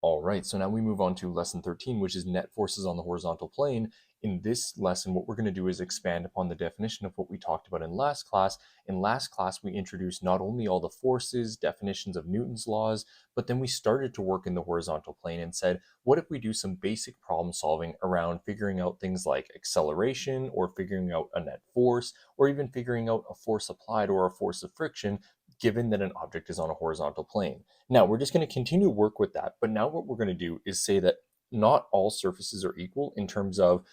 All right, so now we move on to lesson 13, which is net forces on the horizontal plane. In this lesson, what we're going to do is expand upon the definition of what we talked about in last class. In last class, we introduced not only all the forces, definitions of Newton's laws, but then we started to work in the horizontal plane and said, what if we do some basic problem solving around figuring out things like acceleration or figuring out a net force, or even figuring out a force applied or a force of friction, given that an object is on a horizontal plane. Now, we're just going to continue to work with that, but now what we're going to do is say that not all surfaces are equal in terms of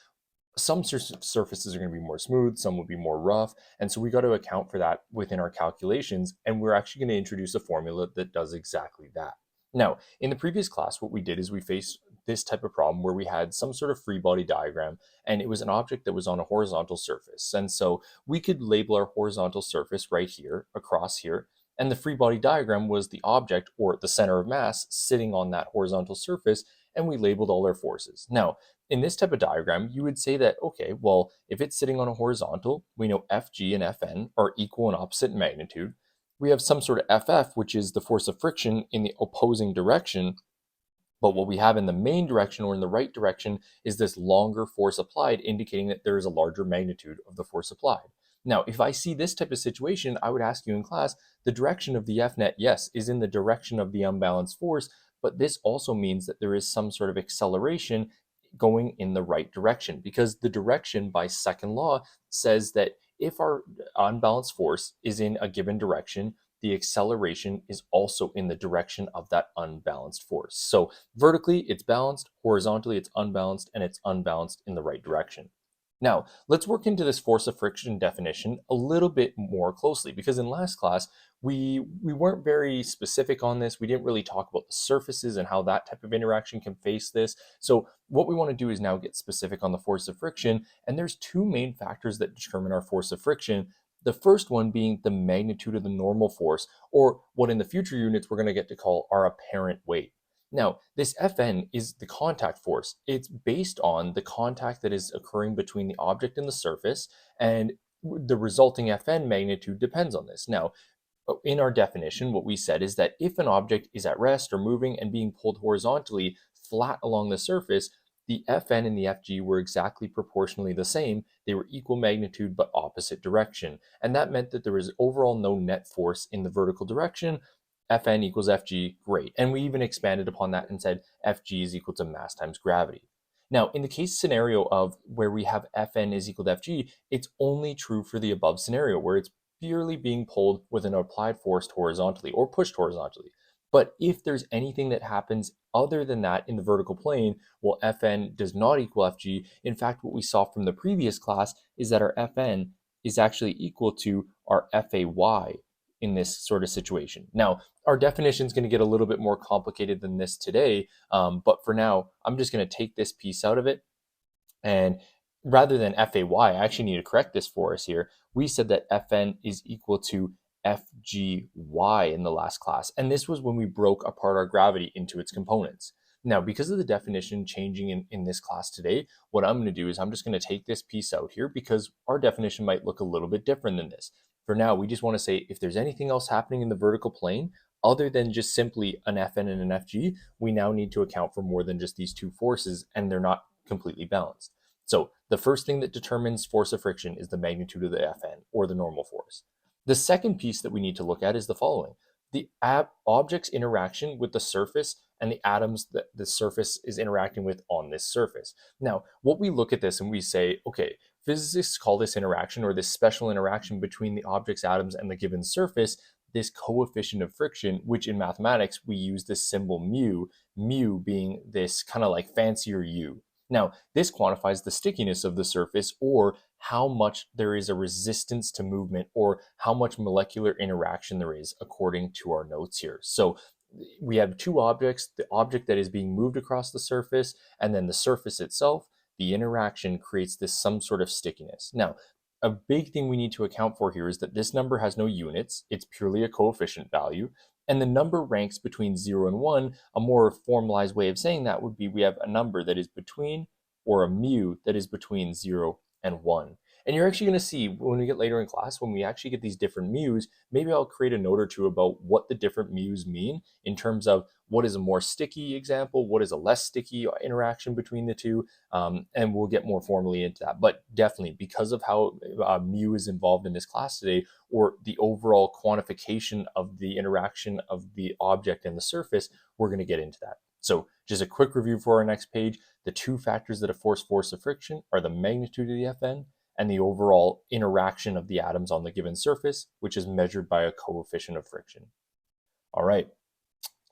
some surfaces are going to be more smooth, some will be more rough, and so we got to account for that within our calculations, and we're actually going to introduce a formula that does exactly that. Now, in the previous class, what we did is we faced this type of problem where we had some sort of free body diagram, and it was an object that was on a horizontal surface. And so we could label our horizontal surface right here, across here, and the free body diagram was the object, or the center of mass, sitting on that horizontal surface, and we labeled all our forces. Now, in this type of diagram, you would say that, okay, well, if it's sitting on a horizontal, we know Fg and Fn are equal and opposite in magnitude. We have some sort of Ff, which is the force of friction in the opposing direction. But what we have in the main direction or in the right direction is this longer force applied, indicating that there is a larger magnitude of the force applied. Now, if I see this type of situation, I would ask you in class, the direction of the F net, yes, is in the direction of the unbalanced force, but this also means that there is some sort of acceleration going in the right direction, because the direction by second law says that if our unbalanced force is in a given direction, the acceleration is also in the direction of that unbalanced force. So vertically, it's balanced, horizontally, it's unbalanced, and it's unbalanced in the right direction. Now, let's work into this force of friction definition a little bit more closely, because in last class, we weren't very specific on this. We didn't really talk about the surfaces and how that type of interaction can face this. So what we want to do is now get specific on the force of friction, and there's two main factors that determine our force of friction. The first one being the magnitude of the normal force, or what in the future units we're going to get to call our apparent weight. Now, this Fn is the contact force. It's based on the contact that is occurring between the object and the surface, and the resulting Fn magnitude depends on this. Now, in our definition, what we said is that if an object is at rest or moving and being pulled horizontally flat along the surface, the Fn and the Fg were exactly proportionally the same. They were equal magnitude but opposite direction. And that meant that there was overall no net force in the vertical direction. Fn equals Fg, great. And we even expanded upon that and said Fg is equal to mass times gravity. Now, in the case scenario of where we have Fn is equal to Fg, it's only true for the above scenario where it's purely being pulled with an applied force horizontally or pushed horizontally. But if there's anything that happens other than that in the vertical plane, well, Fn does not equal Fg. In fact, what we saw from the previous class is that our Fn is actually equal to our Fay in this sort of situation. Now, our definition is going to get a little bit more complicated than this today, but for now, I'm just going to take this piece out of it. And rather than Fay, I actually need to correct this for us here. We said that Fn is equal to Fgy in the last class. And this was when we broke apart our gravity into its components. Now, because of the definition changing in this class today, what I'm going to do is I'm just going to take this piece out here because our definition might look a little bit different than this. For now, we just want to say if there's anything else happening in the vertical plane, other than just simply an Fn and an Fg, we now need to account for more than just these two forces, and they're not completely balanced. So the first thing that determines force of friction is the magnitude of the Fn, or the normal force. The second piece that we need to look at is the following. The object's interaction with the surface and the atoms that the surface is interacting with on this surface. Now, what we look at this and we say, okay, physicists call this interaction, or this special interaction between the object's atoms and the given surface, this coefficient of friction, which in mathematics we use this symbol mu being this kind of like fancier u. Now, this quantifies the stickiness of the surface, or how much there is a resistance to movement, or how much molecular interaction there is according to our notes here. So we have two objects, the object that is being moved across the surface, and then the surface itself. The interaction creates this some sort of stickiness. Now, a big thing we need to account for here is that this number has no units. It's purely a coefficient value. And the number ranks between 0 and 1. A more formalized way of saying that would be we have a number that is between, or a mu that is between 0 and 1. And you're actually going to see when we get later in class, when we actually get these different mu's, maybe I'll create a note or two about what the different mu's mean in terms of what is a more sticky example, what is a less sticky interaction between the two, and we'll get more formally into that. But definitely, because of how mu is involved in this class today, or the overall quantification of the interaction of the object and the surface, we're going to get into that. So just a quick review for our next page. The two factors that force of friction are the magnitude of the Fn and the overall interaction of the atoms on the given surface, which is measured by a coefficient of friction. All right.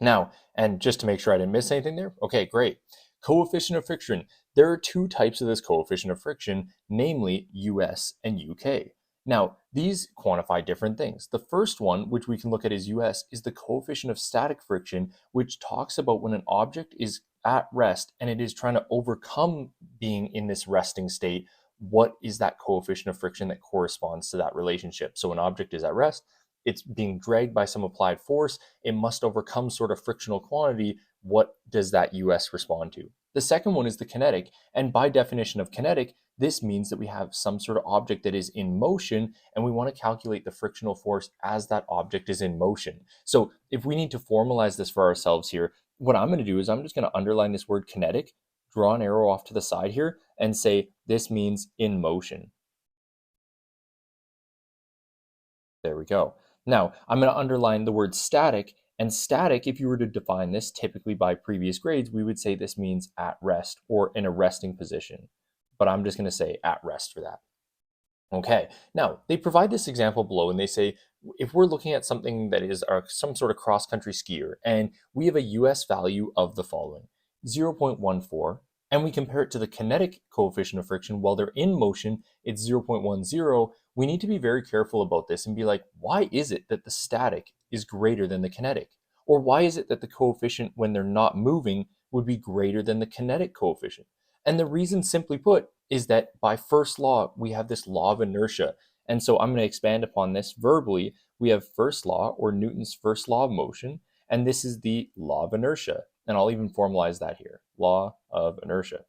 Now, and just to make sure I didn't miss anything there, okay, great. Coefficient of friction. There are two types of this coefficient of friction, namely US and UK. Now, these quantify different things. The first one, which we can look at as US, is the coefficient of static friction, which talks about when an object is at rest and it is trying to overcome being in this resting state. What is that coefficient of friction that corresponds to that relationship? So an object is at rest, it's being dragged by some applied force, it must overcome sort of frictional quantity. What does that US respond to? The second one is the kinetic, and by definition of kinetic, this means that we have some sort of object that is in motion, and we want to calculate the frictional force as that object is in motion. So if we need to formalize this for ourselves here, what I'm going to do is I'm just going to underline this word kinetic, draw an arrow off to the side here, and say this means in motion. There we go. Now, I'm going to underline the word static, and static, if you were to define this typically by previous grades, we would say this means at rest or in a resting position. But I'm just going to say at rest for that. Okay, now they provide this example below and they say if we're looking at something that is some sort of cross-country skier and we have a US value of the following 0.14 and we compare it to the kinetic coefficient of friction while they're in motion, it's 0.10, we need to be very careful about this and be like, why is it that the static is greater than the kinetic? Or why is it that the coefficient when they're not moving would be greater than the kinetic coefficient? And the reason, simply put, is that by first law, we have this law of inertia. And so I'm going to expand upon this verbally. We have first law, or Newton's first law of motion, and this is the law of inertia. And I'll even formalize that here, law of inertia.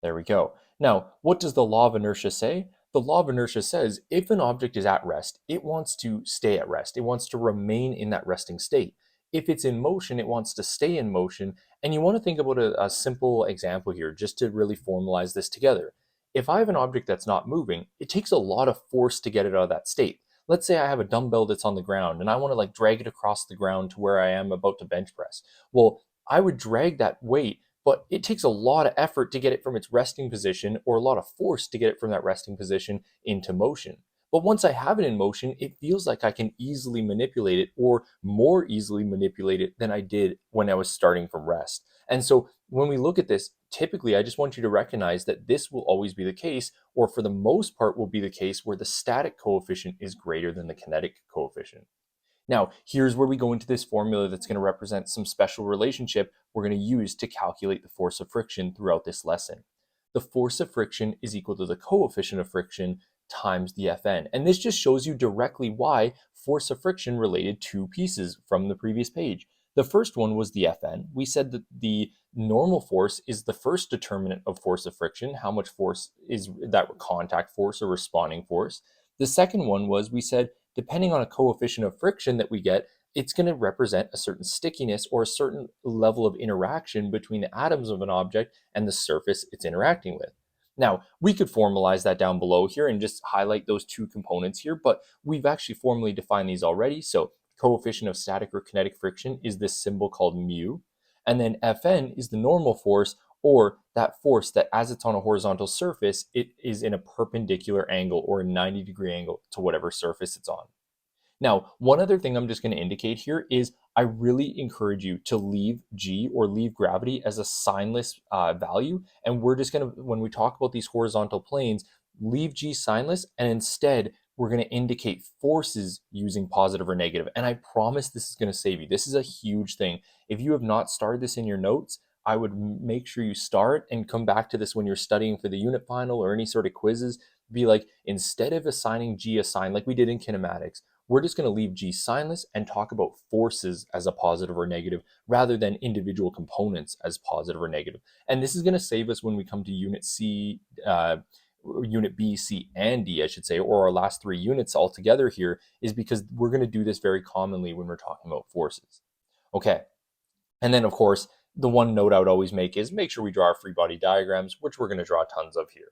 There we go. Now, what does the law of inertia say? The law of inertia says if an object is at rest, it wants to stay at rest. It wants to remain in that resting state. If it's in motion, it wants to stay in motion. And you want to think about a simple example here just to really formalize this together. If I have an object that's not moving, it takes a lot of force to get it out of that state. Let's say I have a dumbbell that's on the ground and I want to like drag it across the ground to where I am about to bench press. Well, I would drag that weight, but it takes a lot of effort to get it from its resting position or a lot of force to get it from that resting position into motion. But once I have it in motion, it feels like I can easily manipulate it or more easily manipulate it than I did when I was starting from rest. And so when we look at this, typically I just want you to recognize that this will always be the case, or for the most part will be the case where the static coefficient is greater than the kinetic coefficient. Now, here's where we go into this formula that's going to represent some special relationship we're going to use to calculate the force of friction throughout this lesson. The force of friction is equal to the coefficient of friction times the Fn. And this just shows you directly why force of friction related two pieces from the previous page. The first one was the Fn. We said that the normal force is the first determinant of force of friction, how much force is that contact force or responding force. The second one was we said depending on a coefficient of friction that we get, it's going to represent a certain stickiness or a certain level of interaction between the atoms of an object and the surface it's interacting with. Now, we could formalize that down below here and just highlight those two components here, but we've actually formally defined these already. So coefficient of static or kinetic friction is this symbol called mu, and then Fn is the normal force, or that force that as it's on a horizontal surface, it is in a perpendicular angle or a 90-degree angle to whatever surface it's on. Now, one other thing I'm just going to indicate here is I really encourage you to leave G or leave gravity as a signless value. And we're just going to, when we talk about these horizontal planes, leave G signless, and instead we're going to indicate forces using positive or negative. And I promise this is going to save you. This is a huge thing. If you have not started this in your notes, I would make sure you start and come back to this when you're studying for the unit final or any sort of quizzes. Be like, instead of assigning G a sign like we did in kinematics, we're just going to leave G signless and talk about forces as a positive or negative rather than individual components as positive or negative. And this is going to save us when we come to unit C, unit B, C, and D, I should say, or our last three units all together here, is because we're going to do this very commonly when we're talking about forces. Okay. And then, of course, the one note I would always make is make sure we draw our free body diagrams, which we're going to draw tons of here.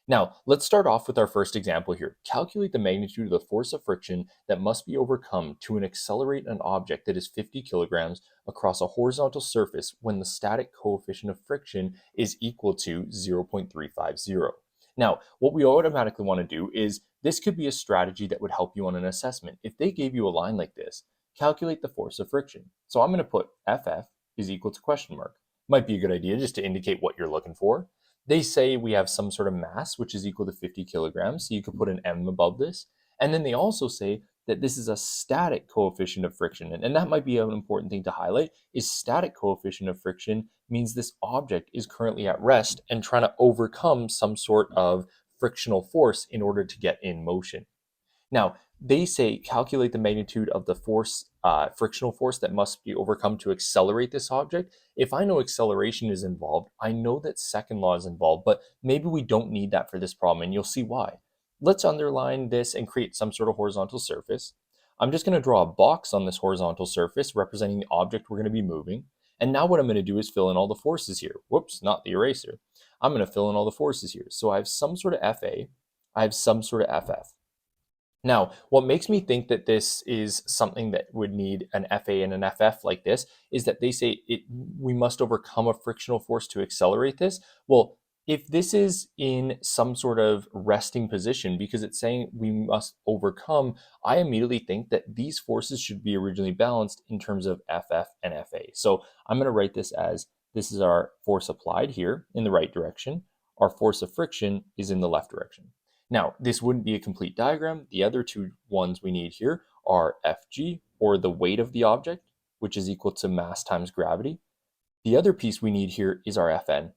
Now, let's start off with our first example here. Calculate the magnitude of the force of friction that must be overcome to accelerate an object that is 50 kilograms across a horizontal surface when the static coefficient of friction is equal to 0.350. Now, what we automatically want to do is this could be a strategy that would help you on an assessment. If they gave you a line like this, calculate the force of friction. So I'm going to put FF is equal to question mark. Might be a good idea just to indicate what you're looking for. They say we have some sort of mass, which is equal to 50 kilograms. So you could put an M above this. And then they also say that this is a static coefficient of friction. And that might be an important thing to highlight is static coefficient of friction means this object is currently at rest and trying to overcome some sort of frictional force in order to get in motion. Now, they say calculate the magnitude of the force, frictional force that must be overcome to accelerate this object. If I know acceleration is involved, I know that second law is involved, but maybe we don't need that for this problem, and you'll see why. Let's underline this and create some sort of horizontal surface. I'm just going to draw a box on this horizontal surface representing the object we're going to be moving. And now what I'm going to do is fill in all the forces here. Whoops, not the eraser. I'm going to fill in all the forces here. So I have some sort of FA, I have some sort of FF. Now, what makes me think that this is something that would need an FA and an FF like this is that they say we must overcome a frictional force to accelerate this. Well, if this is in some sort of resting position because it's saying we must overcome, I immediately think that these forces should be originally balanced in terms of FF and FA. So I'm going to write this as this is our force applied here in the right direction. Our force of friction is in the left direction. Now, this wouldn't be a complete diagram. The other two ones we need here are Fg, or the weight of the object, which is equal to mass times gravity. The other piece we need here is our Fn.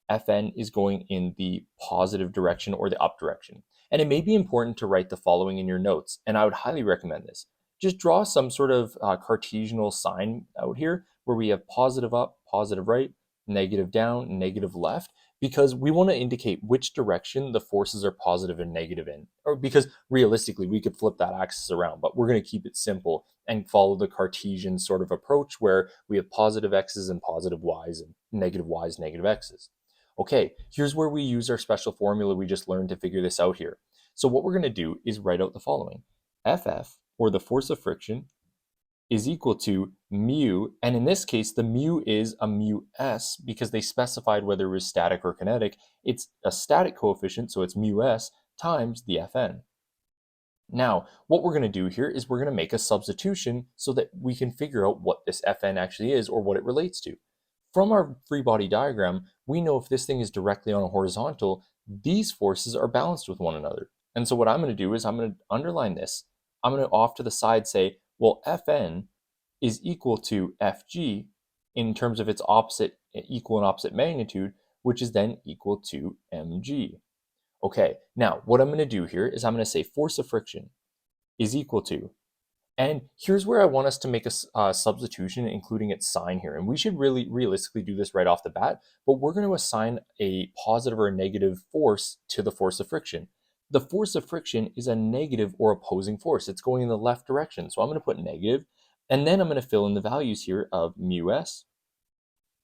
Fn is going in the positive direction or the up direction. And it may be important to write the following in your notes, and I would highly recommend this. Just draw some sort of Cartesian sign out here where we have positive up, positive right, negative down, negative left, because we want to indicate which direction the forces are positive and negative in. Or because realistically, we could flip that axis around, but we're going to keep it simple and follow the Cartesian sort of approach where we have positive x's and positive y's, negative x's. Okay, here's where we use our special formula we just learned to figure this out here. So what we're going to do is write out the following. FF, or the force of friction, is equal to mu, and in this case, the mu is a mu s because they specified whether it was static or kinetic. It's a static coefficient, so it's mu s times the Fn. Now, what we're going to do here is we're going to make a substitution so that we can figure out what this Fn actually is or what it relates to. From our free body diagram, we know if this thing is directly on a horizontal, these forces are balanced with one another. And so what I'm going to do is I'm going to underline this. I'm going to off to the side say, well, Fn is equal to Fg in terms of its opposite, equal and opposite magnitude, which is then equal to mg. Okay, now what I'm going to do here is I'm going to say force of friction is equal to, and here's where I want us to make a substitution, including its sign here. And we should really realistically do this right off the bat, but we're going to assign a positive or a negative force to the force of friction. The force of friction is a negative or opposing force. It's going in the left direction. So I'm going to put negative, and then I'm going to fill in the values here of mu s.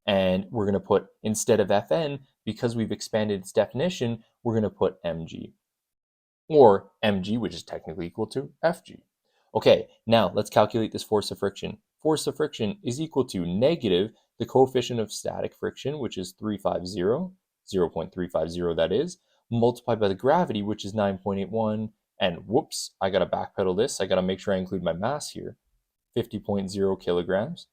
And we're going to put, instead of Fn, because we've expanded its definition, we're going to put mg. Or mg, which is technically equal to Fg. Okay, now let's calculate this force of friction. Force of friction is equal to negative the coefficient of static friction, which is 0.350 that is, multiplied by the gravity, which is 9.81, and whoops, I gotta backpedal this. I gotta make sure I include my mass here, 50.0 kilograms,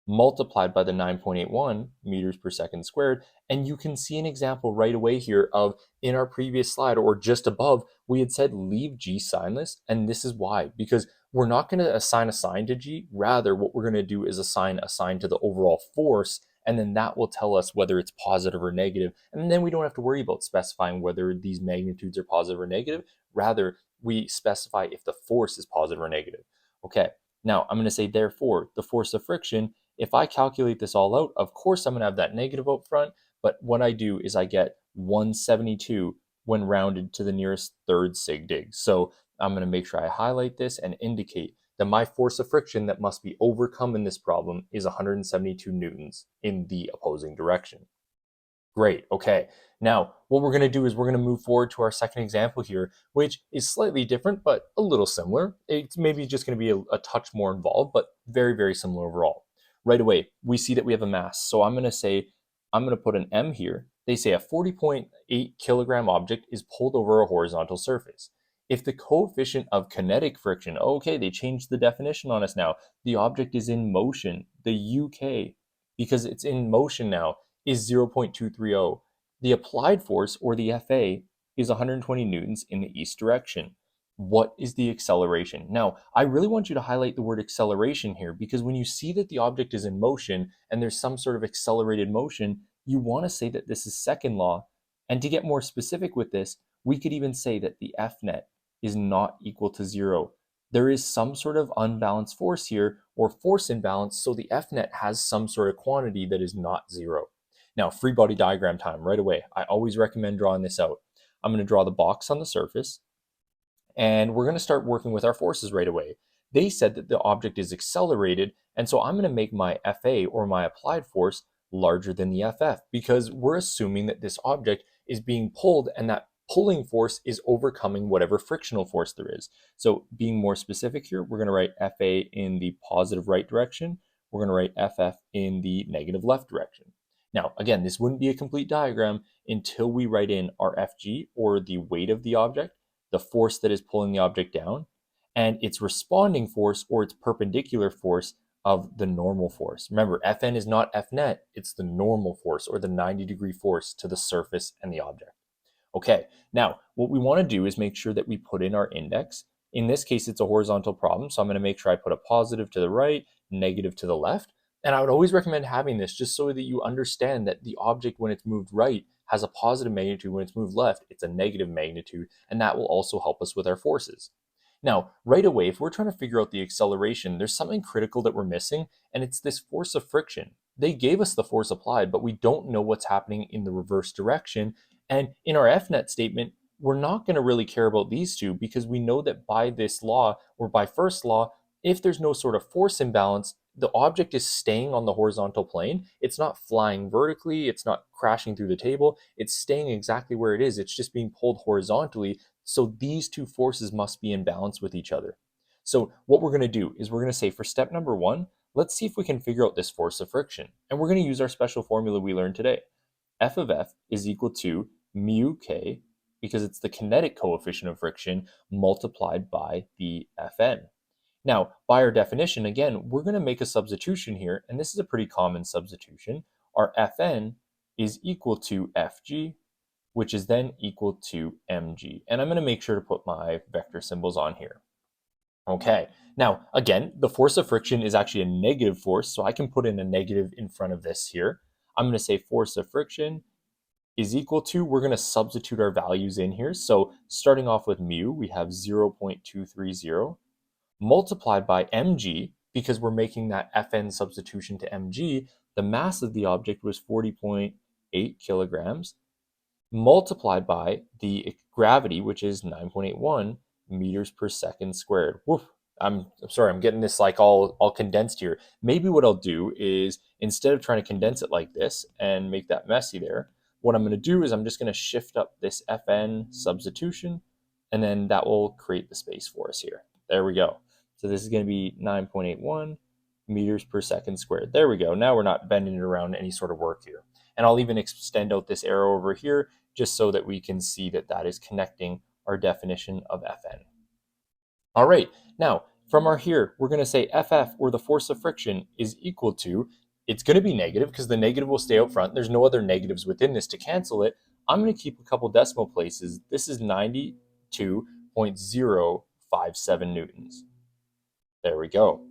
multiplied by the 9.81 meters per second squared. And you can see an example right away here of, in our previous slide or just above, we had said leave G signless. And this is why, because we're not going to assign a sign to G. Rather, what we're going to do is assign a sign to the overall force. And then that will tell us whether it's positive or negative. And then we don't have to worry about specifying whether these magnitudes are positive or negative. Rather, we specify if the force is positive or negative. Okay, now I'm going to say therefore the force of friction, if I calculate this all out, of course I'm going to have that negative out front, but what I do is I get 172 when rounded to the nearest third sig dig. So I'm going to make sure I highlight this and indicate that my force of friction that must be overcome in this problem is 172 newtons in the opposing direction. Great. Okay. Now, what we're going to do is we're going to move forward to our second example here, which is slightly different, but a little similar. It's maybe just going to be a touch more involved, but very, very similar overall. Right away, we see that we have a mass. So I'm going to say, I'm going to put an M here. They say a 40.8 kilogram object is pulled over a horizontal surface. If the coefficient of kinetic friction, okay, they changed the definition on us now. The object is in motion, the UK, because it's in motion now, is 0.230. The applied force, or the FA, is 120 newtons in the east direction. What is the acceleration? Now, I really want you to highlight the word acceleration here, because when you see that the object is in motion and there's some sort of accelerated motion, you want to say that this is second law. And to get more specific with this, we could even say that the F net is not equal to 0. There is some sort of unbalanced force here, or force imbalance, so the F net has some sort of quantity that is not 0. Now, free body diagram time right away. I always recommend drawing this out. I'm going to draw the box on the surface, and we're going to start working with our forces right away. They said that the object is accelerated, and so I'm going to make my FA, or my applied force, larger than the FF, because we're assuming that this object is being pulled and that pulling force is overcoming whatever frictional force there is. So being more specific here, we're going to write FA in the positive right direction. We're going to write FF in the negative left direction. Now, again, this wouldn't be a complete diagram until we write in our Fg, or the weight of the object, the force that is pulling the object down, and its responding force, or its perpendicular force, of the normal force. Remember, Fn is not F net, it's the normal force, or the 90-degree force to the surface and the object. Okay, now what we want to do is make sure that we put in our index. In this case, it's a horizontal problem, so I'm going to make sure I put a positive to the right, negative to the left. And I would always recommend having this just so that you understand that the object, when it's moved right, has a positive magnitude. When it's moved left, it's a negative magnitude, and that will also help us with our forces. Now, right away, if we're trying to figure out the acceleration, there's something critical that we're missing, and it's this force of friction. They gave us the force applied, but we don't know what's happening in the reverse direction. And in our FNet statement, we're not going to really care about these two, because we know that by this law, or by first law, if there's no sort of force imbalance, the object is staying on the horizontal plane. It's not flying vertically. It's not crashing through the table. It's staying exactly where it is. It's just being pulled horizontally. So these two forces must be in balance with each other. So what we're going to do is we're going to say, for step number 1, let's see if we can figure out this force of friction. And we're going to use our special formula we learned today. F of F is equal to mu k, because it's the kinetic coefficient of friction, multiplied by the Fn. Now, by our definition, again, we're going to make a substitution here, and this is a pretty common substitution. Our Fn is equal to Fg, which is then equal to mg. And I'm going to make sure to put my vector symbols on here. Okay, now, again, the force of friction is actually a negative force, so I can put in a negative in front of this here. I'm going to say force of friction is equal to, we're going to substitute our values in here. So starting off with mu, we have 0.230 multiplied by mg, because we're making that Fn substitution to mg. The mass of the object was 40.8 kilograms, multiplied by the gravity, which is 9.81 meters per second squared. Woof. I'm sorry, I'm getting this like all condensed here. Maybe what I'll do is, instead of trying to condense it like this and make that messy there, what I'm going to do is I'm just going to shift up this Fn substitution, and then that will create the space for us here. There we go. So this is going to be 9.81 meters per second squared. There we go. Now we're not bending it around any sort of work here. And I'll even extend out this arrow over here just so that we can see that that is connecting our definition of Fn. All right, now from our here, we're going to say FF, or the force of friction, is equal to, it's going to be negative because the negative will stay out front. There's no other negatives within this to cancel it. I'm going to keep a couple decimal places. This is 92.057 newtons. There we go.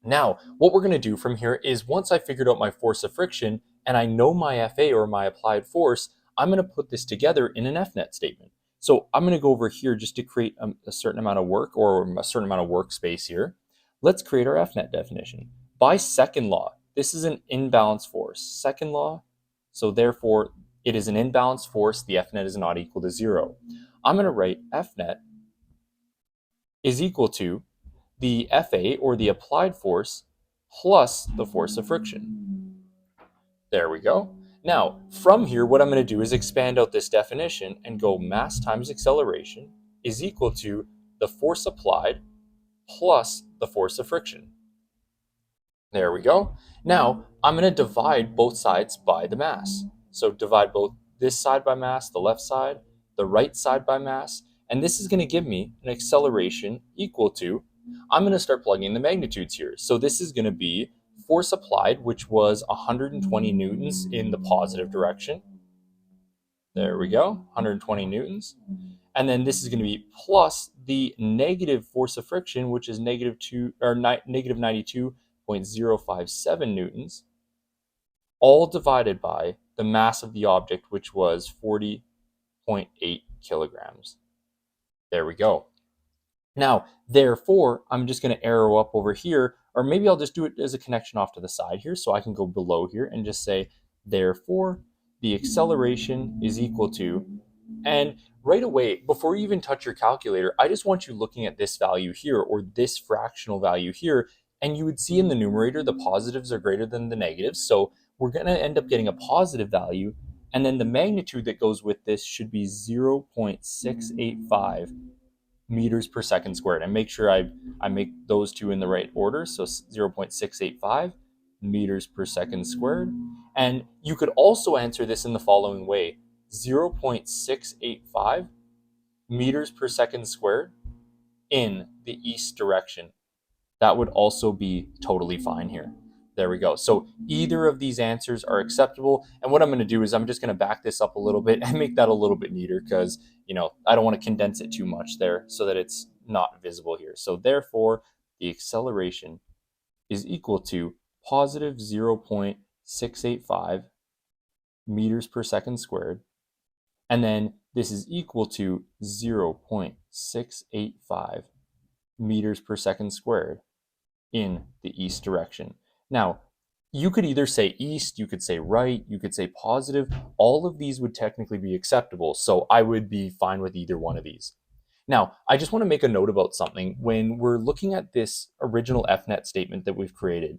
Now, what we're going to do from here is, once I figured out my force of friction and I know my FA, or my applied force, I'm going to put this together in an FNet statement. So I'm going to go over here just to create a certain amount of work or a certain amount of workspace here. Let's create our FNet definition. By second law, this is an imbalance force. Second law, so therefore it is an imbalance force. The FNet is not equal to 0. I'm going to write FNet is equal to the FA, or the applied force, plus the force of friction. There we go. Now, from here, what I'm going to do is expand out this definition and go mass times acceleration is equal to the force applied plus the force of friction. There we go. Now, I'm going to divide both sides by the mass. So divide both this side by mass, the left side, the right side by mass, and this is going to give me an acceleration equal to, I'm going to start plugging in the magnitudes here. So this is going to be force applied, which was 120 newtons in the positive direction. There we go, 120 newtons. And then this is going to be plus the negative force of friction, which is negative 92.057 newtons, all divided by the mass of the object, which was 40.8 kilograms. There we go. Now, therefore, I'm just going to arrow up over here, or maybe I'll just do it as a connection off to the side here, so I can go below here and just say, therefore, the acceleration is equal to, and right away, before you even touch your calculator, I just want you looking at this value here, or this fractional value here, and you would see in the numerator the positives are greater than the negatives, so we're going to end up getting a positive value, and then the magnitude that goes with this should be 0.685 meters per second squared. And make sure I make those two in the right order. So 0.685 meters per second squared. And you could also answer this in the following way: 0.685 meters per second squared in the east direction. That would also be totally fine here. There we go. So either of these answers are acceptable. And what I'm going to do is I'm just going to back this up a little bit and make that a little bit neater because, I don't want to condense it too much there so that it's not visible here. So therefore, the acceleration is equal to positive 0.685 meters per second squared. And then this is equal to 0.685 meters per second squared in the east direction. Now, you could either say east, you could say right, you could say positive. All of these would technically be acceptable. So I would be fine with either one of these. Now, I just want to make a note about something. When we're looking at this original FNet statement that we've created,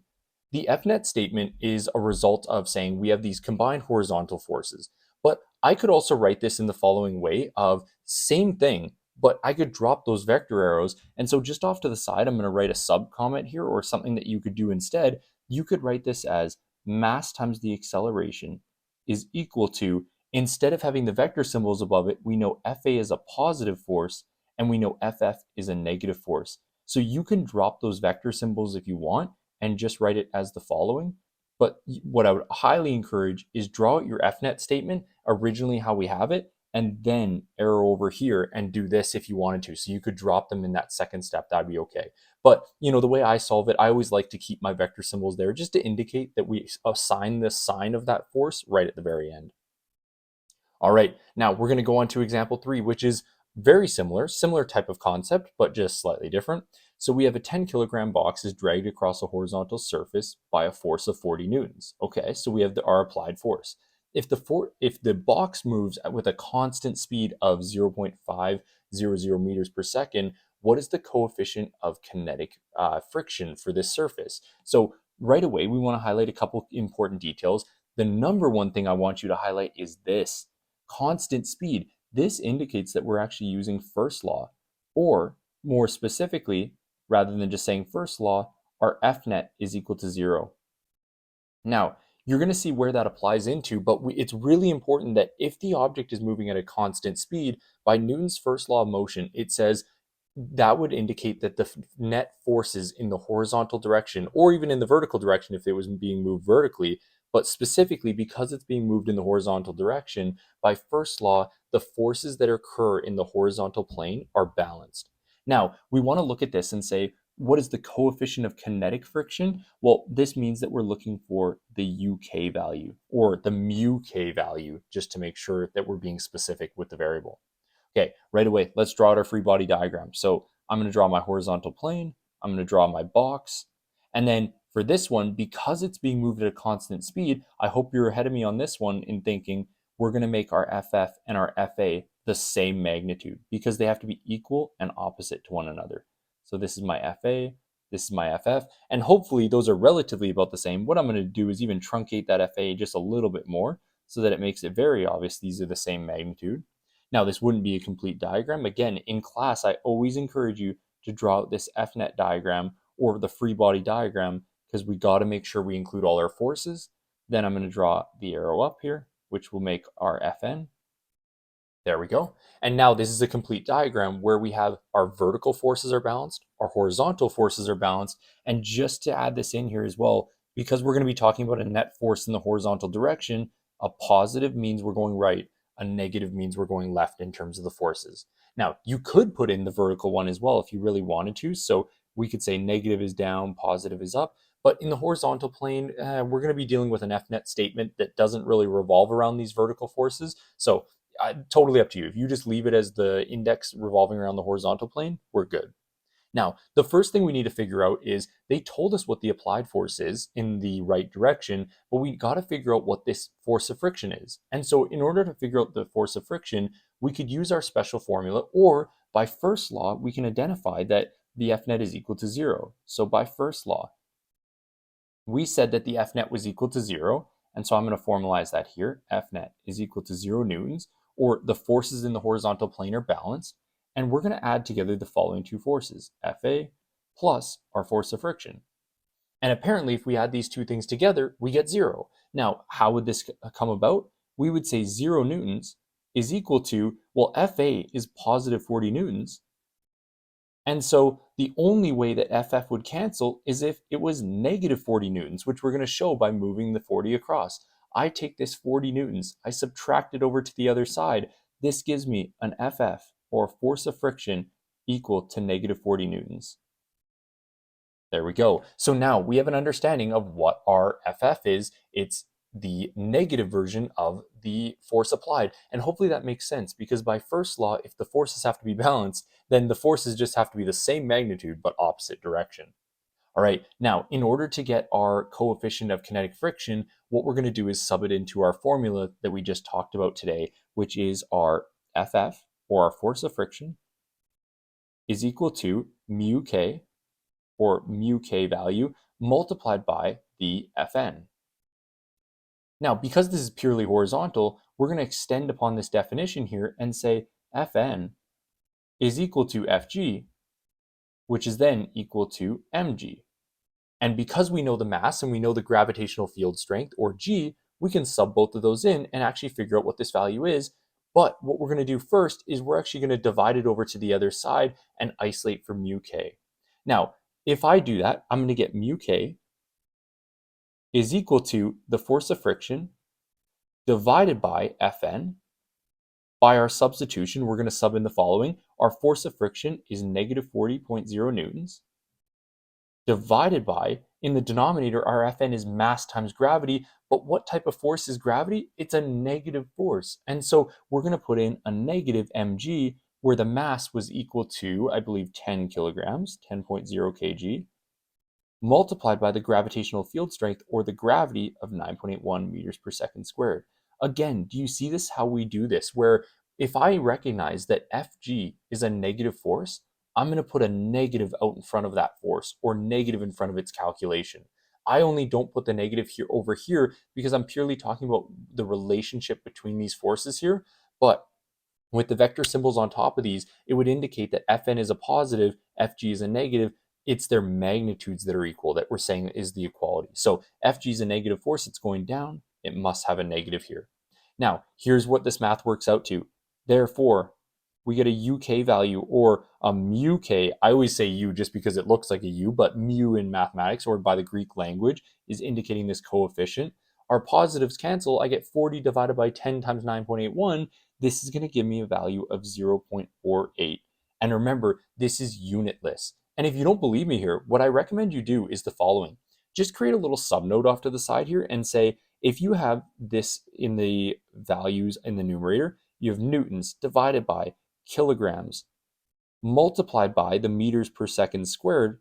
the FNet statement is a result of saying we have these combined horizontal forces. But I could also write this in the following way of same thing, but I could drop those vector arrows. And so just off to the side, I'm going to write a sub comment here, or something that you could do instead. You could write this as mass times the acceleration is equal to, instead of having the vector symbols above it, we know FA is a positive force and we know FF is a negative force. So you can drop those vector symbols if you want and just write it as the following. But what I would highly encourage is draw out your FNet statement originally how we have it, and then arrow over here and do this if you wanted to. So you could drop them in that second step. That'd be okay. But the way I solve it, I always like to keep my vector symbols there just to indicate that we assign the sign of that force right at the very end. All right, now we're going to go on to example 3, which is very similar type of concept, but just slightly different. So we have a 10 kilogram box is dragged across a horizontal surface by a force of 40 newtons. Okay, so we have our applied force. If the box moves with a constant speed of 0.500 meters per second, what is the coefficient of kinetic friction for this surface? So right away, we want to highlight a couple important details. The number one thing I want you to highlight is this: constant speed. This indicates that we're actually using first law, or more specifically, rather than just saying first law, our FNet is equal to 0. Now, you're going to see where that applies into, but it's really important that if the object is moving at a constant speed, by Newton's first law of motion, it says that would indicate that the net forces in the horizontal direction, or even in the vertical direction if it was being moved vertically, but specifically because it's being moved in the horizontal direction, by first law, the forces that occur in the horizontal plane are balanced. Now, we want to look at this and say, what is the coefficient of kinetic friction? Well, this means that we're looking for the UK value, or the mu k value, just to make sure that we're being specific with the variable. Okay, right away, let's draw out our free body diagram. So I'm going to draw my horizontal plane. I'm going to draw my box. And then for this one, because it's being moved at a constant speed, I hope you're ahead of me on this one in thinking we're going to make our FF and our FA the same magnitude because they have to be equal and opposite to one another. So this is my FA, this is my FF, and hopefully those are relatively about the same. What I'm going to do is even truncate that FA just a little bit more so that it makes it very obvious these are the same magnitude. Now, this wouldn't be a complete diagram. Again, in class, I always encourage you to draw out this FNet diagram or the free body diagram because we got to make sure we include all our forces. Then I'm going to draw the arrow up here, which will make our FN. There we go. And now this is a complete diagram where we have our vertical forces are balanced, our horizontal forces are balanced. And just to add this in here as well, because we're going to be talking about a net force in the horizontal direction, a positive means we're going right, a negative means we're going left in terms of the forces. Now, you could put in the vertical one as well if you really wanted to. So we could say negative is down, positive is up. But in the horizontal plane, we're going to be dealing with an FNet statement that doesn't really revolve around these vertical forces. So totally up to you. If you just leave it as the index revolving around the horizontal plane, we're good. Now, the first thing we need to figure out is they told us what the applied force is in the right direction, but we got to figure out what this force of friction is. And so in order to figure out the force of friction, we could use our special formula, or by first law, we can identify that the F net is equal to 0. So by first law, we said that the F net was equal to 0. And so I'm going to formalize that here. F net is equal to 0 newtons, or the forces in the horizontal plane are balanced. And we're going to add together the following two forces, Fa plus our force of friction. And apparently, if we add these two things together, we get 0. Now, how would this come about? We would say 0 newtons is equal to, well, Fa is positive 40 newtons. And so the only way that FF would cancel is if it was negative 40 newtons, which we're going to show by moving the 40 across. I take this 40 newtons, I subtract it over to the other side. This gives me an FF, or force of friction, equal to negative 40 newtons. There we go. So now we have an understanding of what our FF is. It's the negative version of the force applied. And hopefully that makes sense because by first law, if the forces have to be balanced, then the forces just have to be the same magnitude but opposite direction. All right, now in order to get our coefficient of kinetic friction, what we're going to do is sub it into our formula that we just talked about today, which is our FF, or our force of friction, is equal to mu k, or mu k value, multiplied by the Fn. Now, because this is purely horizontal, we're going to extend upon this definition here and say Fn is equal to Fg, which is then equal to mg. And because we know the mass and we know the gravitational field strength, or g, we can sub both of those in and actually figure out what this value is. But what we're going to do first is we're actually going to divide it over to the other side and isolate for mu k. Now, if I do that, I'm going to get mu k is equal to the force of friction divided by Fn. By our substitution, we're going to sub in the following. Our force of friction is negative 40.0 newtons, divided by, in the denominator, our Fn is mass times gravity. But what type of force is gravity? It's a negative force. And so we're going to put in a negative mg, where the mass was equal to, I believe, 10 kilograms, 10.0 kg, multiplied by the gravitational field strength, or the gravity, of 9.81 meters per second squared. Again, do you see this, how we do this? Where if I recognize that Fg is a negative force, I'm going to put a negative out in front of that force, or negative in front of its calculation. I only don't put the negative here over here because I'm purely talking about the relationship between these forces here. But with the vector symbols on top of these, it would indicate that Fn is a positive, Fg is a negative. It's their magnitudes that are equal that we're saying is the equality. So Fg is a negative force, it's going down, it must have a negative here. Now, here's what this math works out to. Therefore, we get a UK value, or a mu k. I always say u just because it looks like a u, but mu in mathematics, or by the Greek language, is indicating this coefficient. Our positives cancel. I get 40 divided by 10 times 9.81. This is going to give me a value of 0.48. And remember, this is unitless. And if you don't believe me here, what I recommend you do is the following. Just create a little subnote off to the side here and say, if you have this in the values in the numerator, you have newtons divided by kilograms multiplied by the meters per second squared.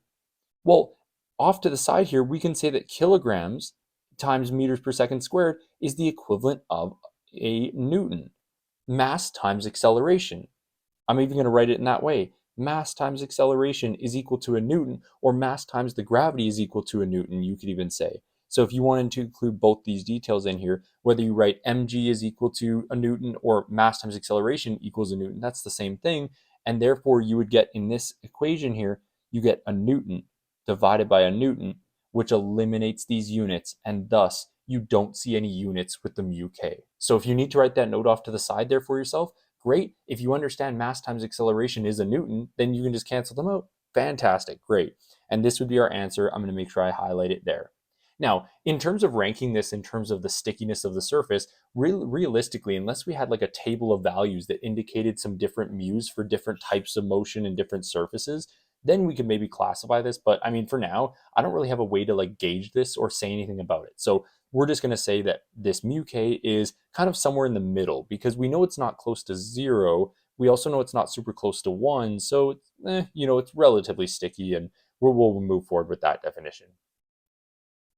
Well, off to the side here, we can say that kilograms times meters per second squared is the equivalent of a Newton. Mass times acceleration. I'm even going to write it in that way. Mass times acceleration is equal to a Newton, or mass times the gravity is equal to a Newton, you could even say. So if you wanted to include both these details in here, whether you write mg is equal to a Newton or mass times acceleration equals a Newton, that's the same thing. And therefore you would get in this equation here, you get a Newton divided by a Newton, which eliminates these units, and thus you don't see any units with the mu k. So if you need to write that note off to the side there for yourself, great. If you understand mass times acceleration is a Newton, then you can just cancel them out. Fantastic, great. And this would be our answer. I'm going to make sure I highlight it there. Now, in terms of ranking this in terms of the stickiness of the surface, realistically, unless we had like a table of values that indicated some different mu's for different types of motion and different surfaces, then we could maybe classify this. But I mean, for now, I don't really have a way to like gauge this or say anything about it. So we're just going to say that this mu k is kind of somewhere in the middle, because we know it's not close to 0. We also know it's not super close to 1. So, it's relatively sticky, and we'll move forward with that definition.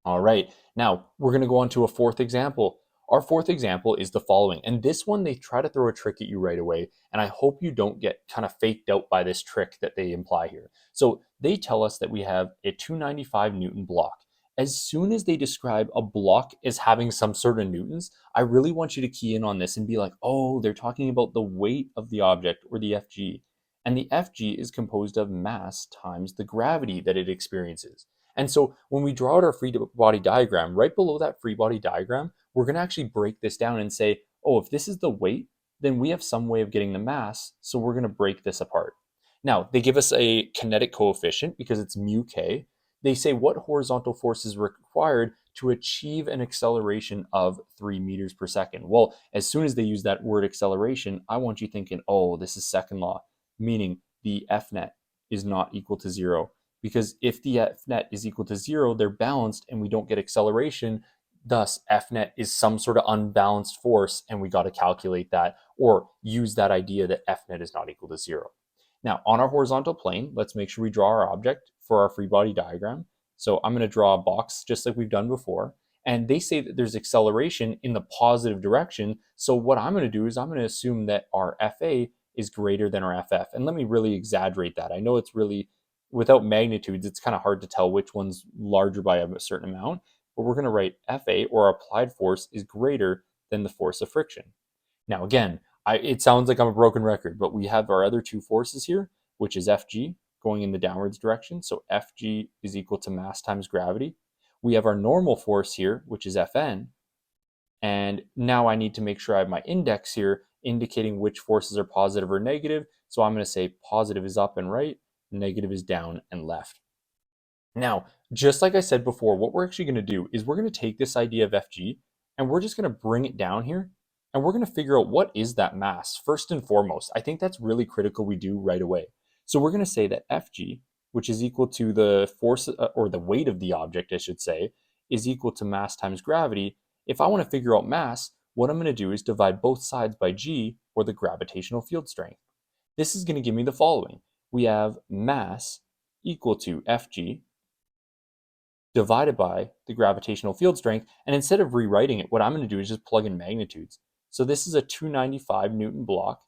All right, now we're going to go on to a fourth example. Our fourth example is the following, and this one they try to throw a trick at you right away, and I hope you don't get kind of faked out by this trick that they imply here. So they tell us that we have a 295 Newton block. As soon as they describe a block as having some sort of newtons, I really want you to key in on this and be like, oh, they're talking about the weight of the object, or the Fg. And the Fg is composed of mass times the gravity that it experiences. And so when we draw out our free body diagram, right below that free body diagram, we're going to actually break this down and say, oh, if this is the weight, then we have some way of getting the mass, so we're going to break this apart. Now, they give us a kinetic coefficient because it's mu k. They say what horizontal force is required to achieve an acceleration of 3 meters per second. Well, as soon as they use that word acceleration, I want you thinking, oh, this is second law, meaning the F net is not equal to 0. Because if the F net is equal to 0, they're balanced and we don't get acceleration. Thus, F net is some sort of unbalanced force, and we got to calculate that or use that idea that F net is not equal to 0. Now, on our horizontal plane, let's make sure we draw our object for our free body diagram. So I'm going to draw a box just like we've done before. And they say that there's acceleration in the positive direction. So what I'm going to do is I'm going to assume that our FA is greater than our FF. And let me really exaggerate that. I know it's really, without magnitudes, it's kind of hard to tell which one's larger by a certain amount. But we're going to write FA, or applied force, is greater than the force of friction. Now, again, it sounds like I'm a broken record, but we have our other two forces here, which is Fg going in the downwards direction. So Fg is equal to mass times gravity. We have our normal force here, which is Fn. And now I need to make sure I have my index here indicating which forces are positive or negative. So I'm going to say positive is up and right, negative is down and left. Now, just like I said before, what we're actually going to do is we're going to take this idea of Fg and we're just going to bring it down here, and we're going to figure out what is that mass first and foremost. I think that's really critical we do right away. So we're going to say that Fg, which is equal to the force, or the weight of the object, I should say, is equal to mass times gravity. If I want to figure out mass, what I'm going to do is divide both sides by g, or the gravitational field strength. This is going to give me the following. We have mass equal to Fg divided by the gravitational field strength. And instead of rewriting it, what I'm going to do is just plug in magnitudes. So this is a 295 Newton block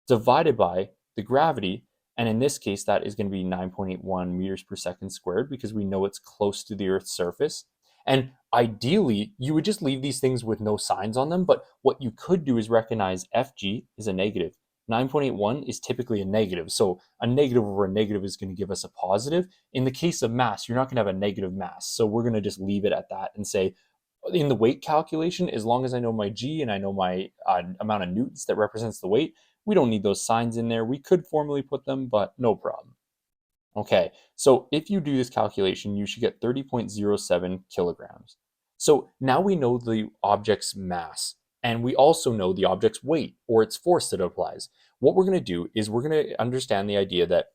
divided by the gravity. And in this case, that is going to be 9.81 meters per second squared, because we know it's close to the Earth's surface. And ideally, you would just leave these things with no signs on them. But what you could do is recognize Fg is a negative. 9.81 is typically a negative. So a negative over a negative is going to give us a positive. In the case of mass, you're not going to have a negative mass. So we're going to just leave it at that and say, in the weight calculation, as long as I know my g and I know my amount of newtons that represents the weight, we don't need those signs in there. We could formally put them, but no problem. Okay, so if you do this calculation, you should get 30.07 kilograms. So now we know the object's mass, and we also know the object's weight, or its force that it applies. What we're going to do is we're going to understand the idea that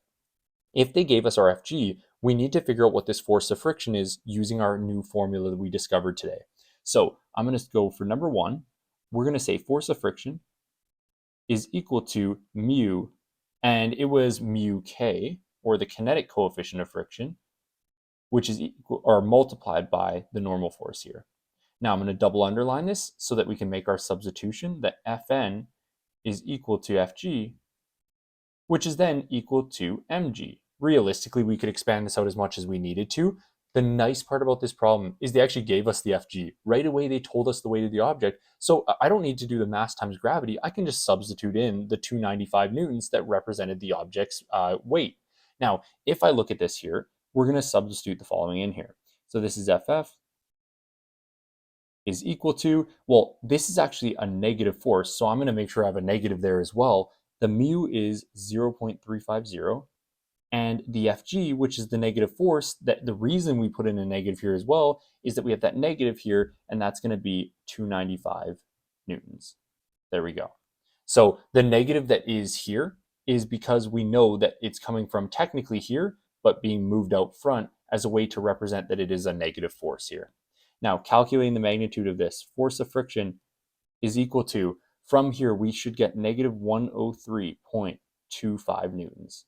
if they gave us our Fg, we need to figure out what this force of friction is using our new formula that we discovered today. So I'm going to go for number one. We're going to say force of friction is equal to mu, and it was mu k, or the kinetic coefficient of friction, which is equal or multiplied by the normal force here. Now I'm going to double underline this so that we can make our substitution that Fn is equal to Fg, which is then equal to mg. Realistically, we could expand this out as much as we needed to. The nice part about this problem is they actually gave us the Fg. Right away, they told us the weight of the object, so I don't need to do the mass times gravity. I can just substitute in the 295 newtons that represented the object's weight. Now, if I look at this here, we're going to substitute the following in here. So this is Ff is equal to, well, this is actually a negative force, so I'm going to make sure I have a negative there as well. The mu is 0.350, and the Fg, which is the negative force, that the reason we put in a negative here as well is that we have that negative here, and that's going to be 295 newtons. There we go. So the negative that is here is because we know that it's coming from technically here, but being moved out front as a way to represent that it is a negative force here. Now, calculating the magnitude of this, force of friction is equal to, from here, we should get negative 103.25 newtons.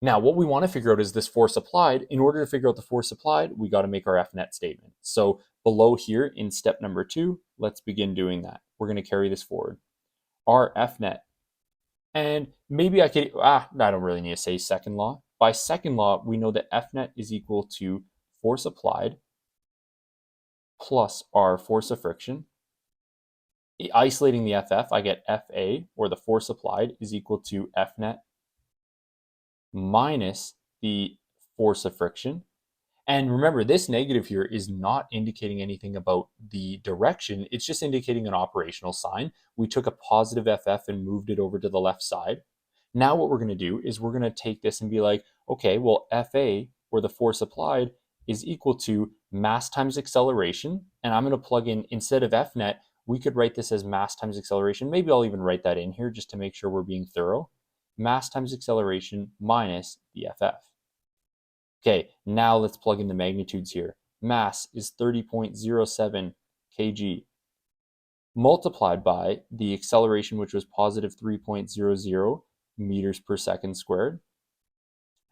Now, what we want to figure out is this force applied. In order to figure out the force applied, we got to make our F net statement. So below here in step number 2, let's begin doing that. We're going to carry this forward. Our F net. And maybe I could, I don't really need to say second law. By second law, we know that F net is equal to force applied plus our force of friction. Isolating the FF, I get FA, or the force applied, is equal to F net minus the force of friction. And remember, this negative here is not indicating anything about the direction. It's just indicating an operational sign. We took a positive FF and moved it over to the left side. Now what we're going to do is we're going to take this and be like, okay, well, FA, or the force applied, is equal to mass times acceleration. And I'm going to plug in, instead of F net, we could write this as mass times acceleration. Maybe I'll even write that in here just to make sure we're being thorough. Mass times acceleration minus the FF. Okay, now let's plug in the magnitudes here. Mass is 30.07 kg multiplied by the acceleration, which was positive 3.00 meters per second squared.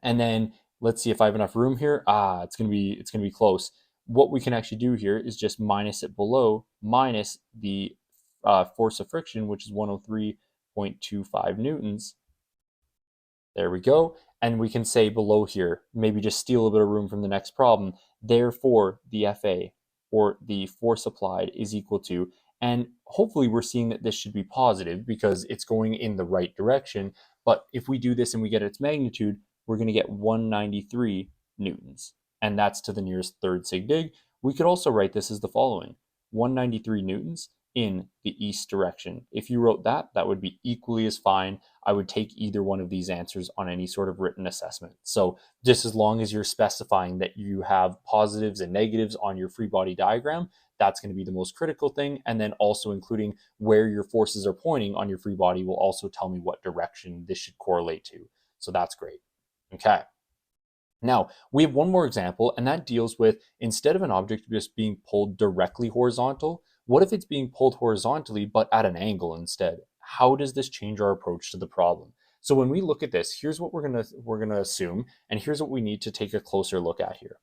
And then let's see if I have enough room here. It's gonna be close. What we can actually do here is just minus it below, minus the force of friction, which is 103.25 newtons. There we go. And we can say below here, maybe just steal a bit of room from the next problem. Therefore, the FA, or the force applied, is equal to, and hopefully we're seeing that this should be positive because it's going in the right direction. But if we do this and we get its magnitude, we're going to get 193 newtons. And that's to the nearest third sig dig. We could also write this as the following: 193 newtons in the east direction. If you wrote that, that would be equally as fine. I would take either one of these answers on any sort of written assessment. So just as long as you're specifying that you have positives and negatives on your free body diagram, that's going to be the most critical thing. And then also including where your forces are pointing on your free body will also tell me what direction this should correlate to. So that's great. Okay. Now, we have one more example, and that deals with, instead of an object just being pulled directly horizontal, what if it's being pulled horizontally but at an angle instead? How does this change our approach to the problem? So when we look at this, here's what we're gonna assume, and here's what we need to take a closer look at here.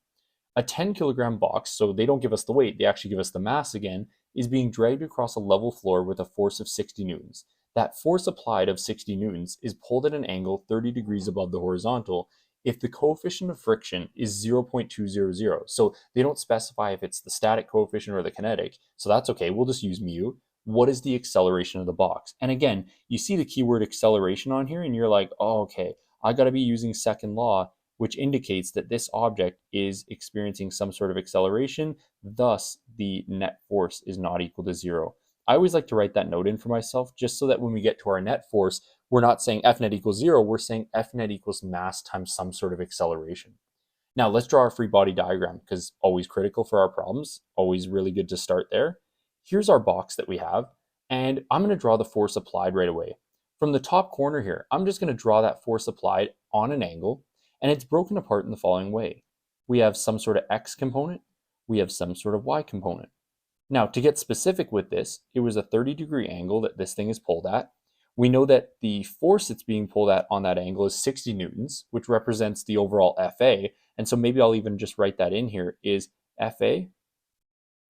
A 10 kilogram box, so they don't give us the weight, they actually give us the mass again, is being dragged across a level floor with a force of 60 newtons. That force applied of 60 newtons is pulled at an angle 30 degrees above the horizontal if the coefficient of friction is 0.200. So they don't specify if it's the static coefficient or the kinetic, so that's okay, we'll just use mu. What is the acceleration of the box? And again, you see the keyword acceleration on here and you're like, oh, okay, I gotta be using second law, which indicates that this object is experiencing some sort of acceleration, thus the net force is not equal to 0. I always like to write that note in for myself just so that when we get to our net force, we're not saying F net equals 0, we're saying F net equals mass times some sort of acceleration. Now let's draw our free body diagram, because always critical for our problems, always really good to start there. Here's our box that we have, and I'm going to draw the force applied right away. From the top corner here, I'm just going to draw that force applied on an angle, and it's broken apart in the following way. We have some sort of X component, we have some sort of Y component. Now, to get specific with this, it was a 30-degree angle that this thing is pulled at. We know that the force that's being pulled at on that angle is 60 newtons, which represents the overall FA. And so maybe I'll even just write that in here is FA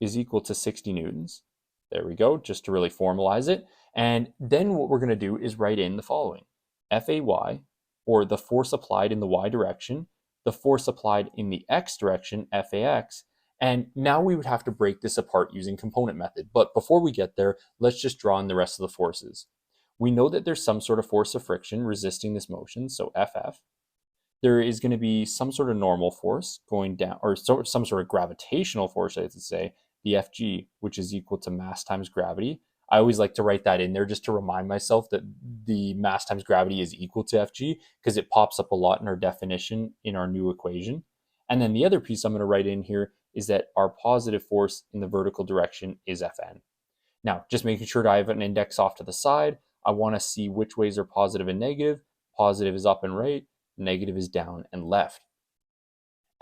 is equal to 60 newtons. There we go, just to really formalize it. And then what we're going to do is write in the following. FAY, or the force applied in the y direction, the force applied in the x direction, FAX, and now we would have to break this apart using component method. But before we get there, let's just draw in the rest of the forces. We know that there's some sort of force of friction resisting this motion, so FF. There is going to be some sort of normal force going down, or some sort of gravitational force, I should say, the Fg, which is equal to mass times gravity. I always like to write that in there just to remind myself that the mass times gravity is equal to Fg, because it pops up a lot in our definition in our new equation. And then the other piece I'm going to write in here is that our positive force in the vertical direction is Fn. Now, just making sure that I have an index off to the side, I want to see which ways are positive and negative. Positive is up and right, negative is down and left.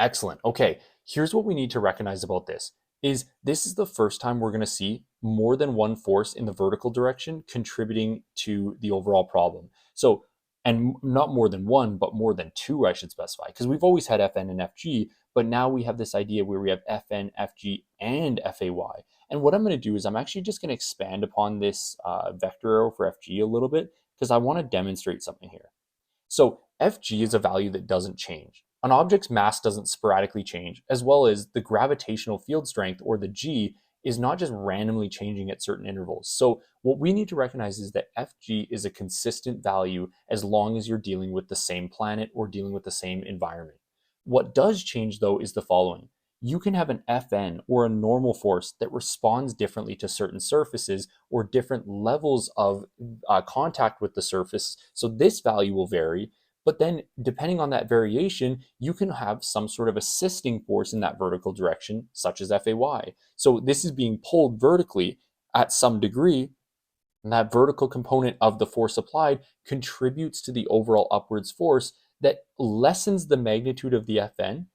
Excellent. Okay, here's what we need to recognize about this. This is the first time we're going to see more than one force in the vertical direction contributing to the overall problem. So, and not more than one, but more than two, I should specify, because we've always had Fn and Fg, but now we have this idea where we have Fn, Fg, and Fay. And what I'm going to do is I'm actually just going to expand upon this vector arrow for Fg a little bit, because I want to demonstrate something here. So Fg is a value that doesn't change. An object's mass doesn't sporadically change, as well as the gravitational field strength, or the G, is not just randomly changing at certain intervals. So what we need to recognize is that Fg is a consistent value as long as you're dealing with the same planet or dealing with the same environment. What does change, though, is the following. You can have an Fn, or a normal force, that responds differently to certain surfaces or different levels of contact with the surface. So this value will vary. But then, depending on that variation, you can have some sort of assisting force in that vertical direction, such as Fay. So this is being pulled vertically at some degree, and that vertical component of the force applied contributes to the overall upwards force that lessens the magnitude of the Fn,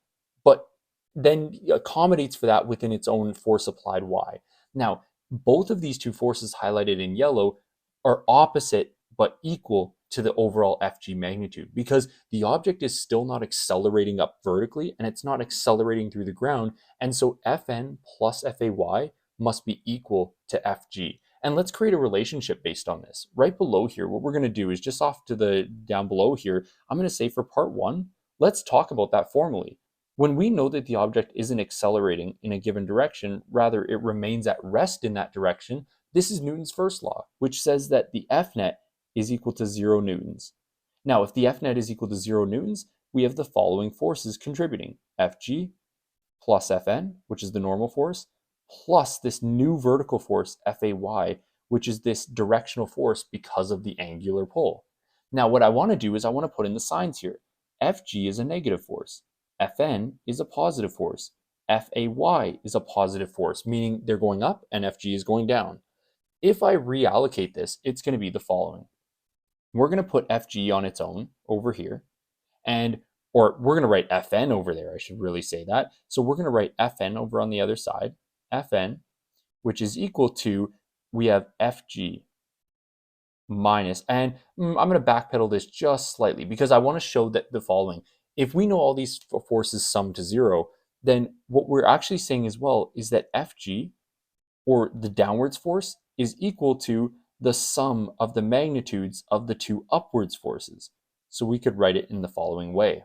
but then accommodates for that within its own force applied y. Now, both of these two forces highlighted in yellow are opposite but equal to the overall Fg magnitude, because the object is still not accelerating up vertically and it's not accelerating through the ground. And so Fn plus Fay must be equal to Fg. And let's create a relationship based on this. Right below here, what we're going to do is just off to the down below here, I'm going to say for part one, let's talk about that formally. When we know that the object isn't accelerating in a given direction, rather it remains at rest in that direction, this is Newton's first law, which says that the Fnet is equal to 0 newtons. Now, if the Fnet is equal to 0 newtons, we have the following forces contributing. Fg plus Fn, which is the normal force, plus this new vertical force, Fay, which is this directional force because of the angular pull. Now, what I want to do is I want to put in the signs here. Fg is a negative force. Fn is a positive force. Fay is a positive force, meaning they're going up and Fg is going down. If I reallocate this, it's going to be the following. We're going to put Fg on its own over here, or we're going to write Fn over there, I should really say that. So we're going to write Fn over on the other side, Fn, which is equal to, we have Fg minus, and I'm going to backpedal this just slightly because I want to show that the following. If we know all these forces sum to 0, then what we're actually saying as well is that Fg, or the downwards force, is equal to the sum of the magnitudes of the two upwards forces. So we could write it in the following way.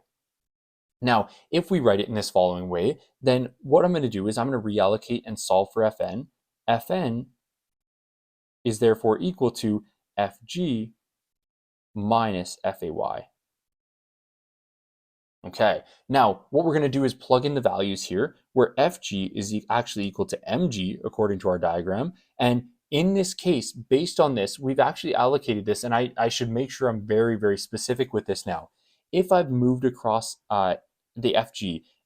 Now, if we write it in this following way, then what I'm going to do is I'm going to reallocate and solve for Fn. Fn is therefore equal to Fg minus Fay. Okay, now what we're going to do is plug in the values here, where Fg is actually equal to mg according to our diagram. And in this case, based on this, we've actually allocated this, and I should make sure I'm very, very specific with this now. If I've moved across the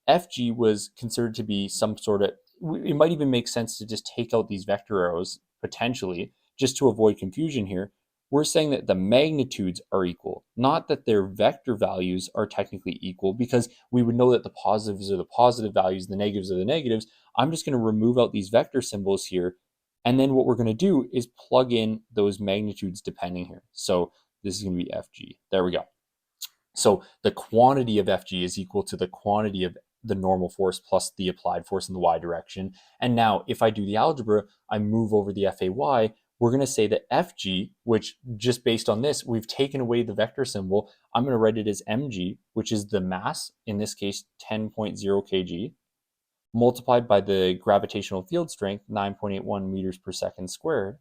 Fg was considered to be some sort of, it might even make sense to just take out these vector arrows, potentially, just to avoid confusion here. We're saying that the magnitudes are equal, not that their vector values are technically equal, because we would know that the positives are the positive values, the negatives are the negatives. I'm just going to remove out these vector symbols here And then what we're going to do is plug in those magnitudes depending here. So this is going to be Fg. There we go. So the quantity of Fg is equal to the quantity of the normal force plus the applied force in the y direction. And now if I do the algebra, I move over the Fay, we're going to say that Fg, which just based on this, we've taken away the vector symbol. I'm going to write it as mg, which is the mass, in this case 10.0 kg, multiplied by the gravitational field strength, 9.81 meters per second squared.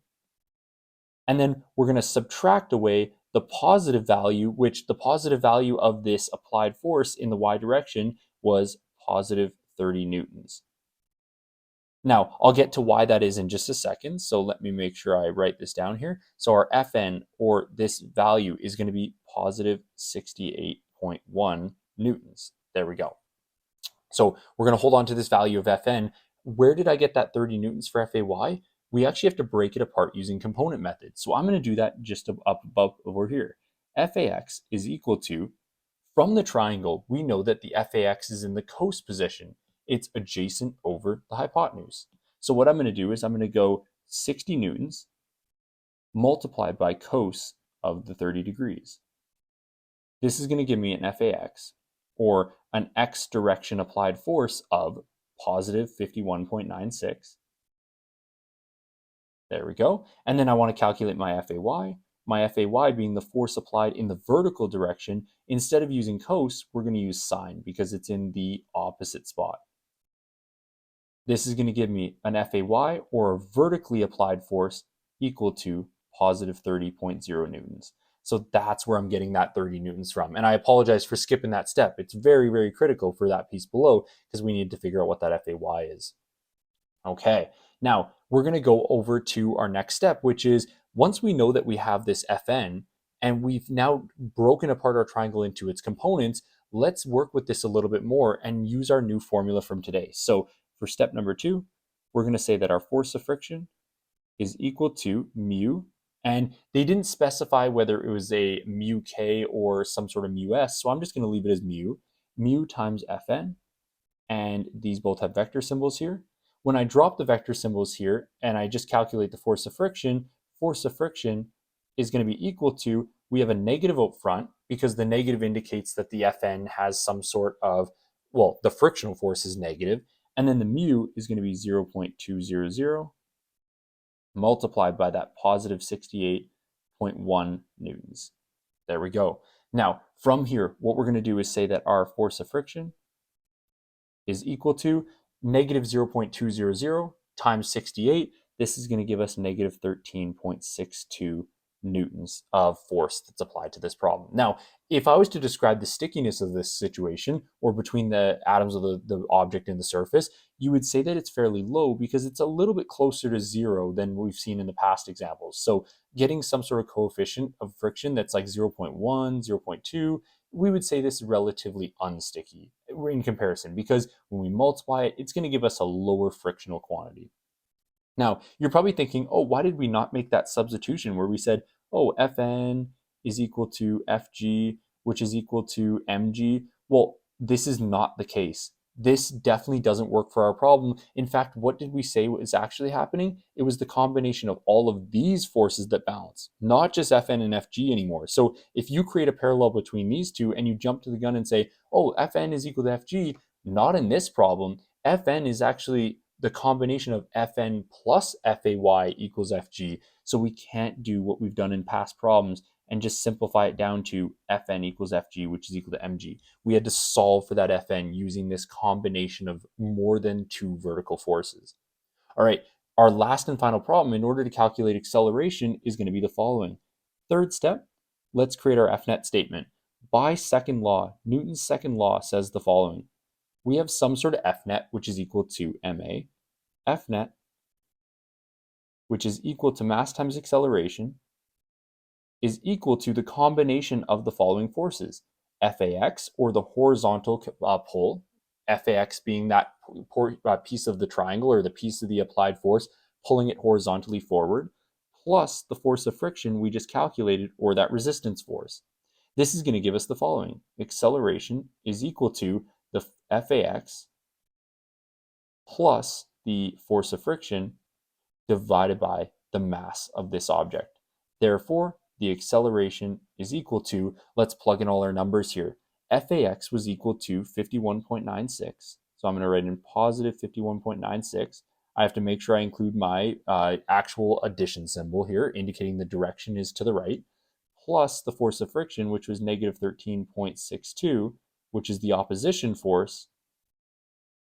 And then we're going to subtract away the positive value, which the positive value of this applied force in the y direction was positive 30 newtons. Now, I'll get to why that is in just a second, so let me make sure I write this down here. So our Fn, or this value, is going to be positive 68.1 newtons. There we go. So we're going to hold on to this value of Fn. Where did I get that 30 newtons for Fay? We actually have to break it apart using component methods. So I'm going to do that just up above over here. Fax is equal to, from the triangle, we know that the Fax is in the cos position. It's adjacent over the hypotenuse. So what I'm going to do is I'm going to go 60 newtons multiplied by cos of the 30 degrees. This is going to give me an Fax, or an x direction applied force of positive 51.96. There we go. And then I want to calculate my Fay. My Fay being the force applied in the vertical direction. Instead of using cos, we're going to use sine because it's in the opposite spot. This is going to give me an Fay, or a vertically applied force, equal to positive 30.0 newtons. So that's where I'm getting that 30 newtons from. And I apologize for skipping that step. It's very, very critical for that piece below because we need to figure out what that Fay is. Okay, now we're going to go over to our next step, which is once we know that we have this Fn and we've now broken apart our triangle into its components, let's work with this a little bit more and use our new formula from today. So for step number 2, we're going to say that our force of friction is equal to mu, and they didn't specify whether it was a mu k or some sort of mu s, so I'm just going to leave it as mu times Fn, and these both have vector symbols here. When I drop the vector symbols here and I just calculate the force of friction is going to be equal to, we have a negative out front because the negative indicates that the Fn has some sort of, well, the frictional force is negative, and then the mu is going to be 0.200 multiplied by that positive 68.1 newtons. There we go. Now, from here, what we're going to do is say that our force of friction is equal to negative 0.200 times 68. This is going to give us negative 13.62 newtons of force that's applied to this problem. Now, if I was to describe the stickiness of this situation, or between the atoms of the object and the surface, you would say that it's fairly low because it's a little bit closer to 0 than we've seen in the past examples. So getting some sort of coefficient of friction that's like 0.1, 0.2, we would say this is relatively unsticky in comparison, because when we multiply it, it's going to give us a lower frictional quantity. Now, you're probably thinking, oh, why did we not make that substitution where we said, oh, Fn is equal to Fg, which is equal to mg? Well, this is not the case. This definitely doesn't work for our problem. In fact, what did we say was actually happening? It was the combination of all of these forces that balance, not just Fn and Fg anymore. So if you create a parallel between these two and you jump to the gun and say, oh, Fn is equal to Fg, not in this problem. Fn is actually the combination of Fn plus Fay equals Fg. So we can't do what we've done in past problems and just simplify it down to Fn equals Fg, which is equal to mg. We had to solve for that Fn using this combination of more than two vertical forces. All right, our last and final problem in order to calculate acceleration is going to be the following. Third step, let's create our Fnet statement. By second law, Newton's second law says the following. We have some sort of Fnet, which is equal to ma. Fnet, which is equal to mass times acceleration, is equal to the combination of the following forces. Fax, or the horizontal pull, Fax being that piece of the triangle or the piece of the applied force pulling it horizontally forward, plus the force of friction we just calculated, or that resistance force. This is going to give us the following. Acceleration is equal to the Fax plus the force of friction divided by the mass of this object. Therefore, the acceleration is equal to, let's plug in all our numbers here. FAX was equal to 51.96. So I'm going to write in positive 51.96. I have to make sure I include my actual addition symbol here, indicating the direction is to the right, plus the force of friction, which was negative 13.62, which is the opposition force,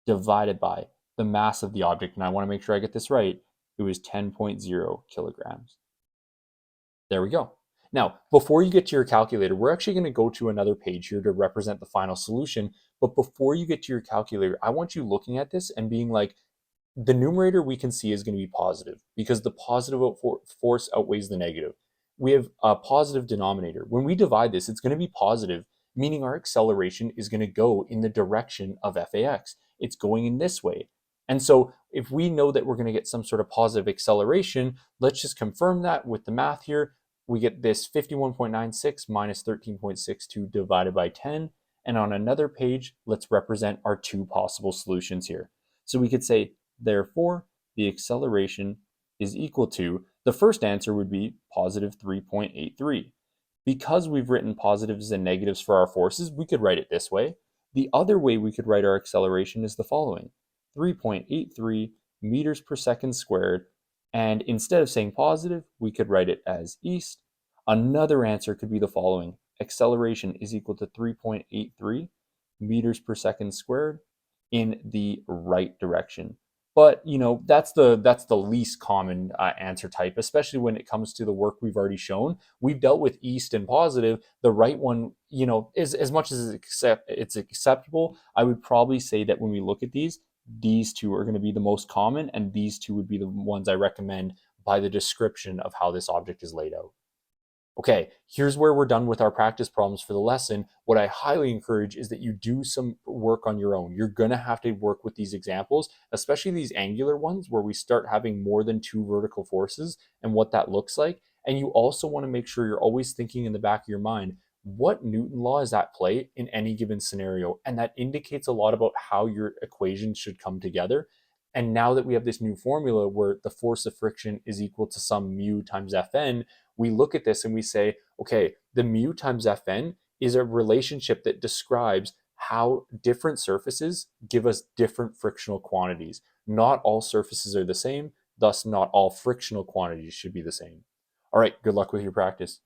divided by the mass of the object. And I want to make sure I get this right. It was 10.0 kilograms. There we go. Now, before you get to your calculator, we're actually going to go to another page here to represent the final solution. But before you get to your calculator, I want you looking at this and being like, the numerator we can see is going to be positive because the positive force outweighs the negative. We have a positive denominator. When we divide this, it's going to be positive, meaning our acceleration is going to go in the direction of FAX. It's going in this way. And so if we know that we're going to get some sort of positive acceleration, let's just confirm that with the math here. We get this 51.96 minus 13.62 divided by 10. And on another page, let's represent our two possible solutions here. So we could say, therefore, the acceleration is equal to, the first answer would be positive 3.83. Because we've written positives and negatives for our forces, we could write it this way. The other way we could write our acceleration is the following: 3.83 meters per second squared. And instead of saying positive, we could write it as east. Another answer could be the following: acceleration is equal to 3.83 meters per second squared in the right direction. But that's the least common answer type, especially when it comes to the work we've already shown. We've dealt with east and positive. The right one, is as much as it's acceptable. I would probably say that when we look at these two are going to be the most common, and these two would be the ones I recommend by the description of how this object is laid out. Okay, here's where we're done with our practice problems for the lesson. What I highly encourage is that you do some work on your own. You're going to have to work with these examples, especially these angular ones where we start having more than two vertical forces and what that looks like. And you also want to make sure you're always thinking in the back of your mind, what Newton law is at play in any given scenario? And that indicates a lot about how your equations should come together. And now that we have this new formula where the force of friction is equal to some mu times Fn, we look at this and we say, okay, the mu times Fn is a relationship that describes how different surfaces give us different frictional quantities. Not all surfaces are the same, thus not all frictional quantities should be the same. All right, good luck with your practice.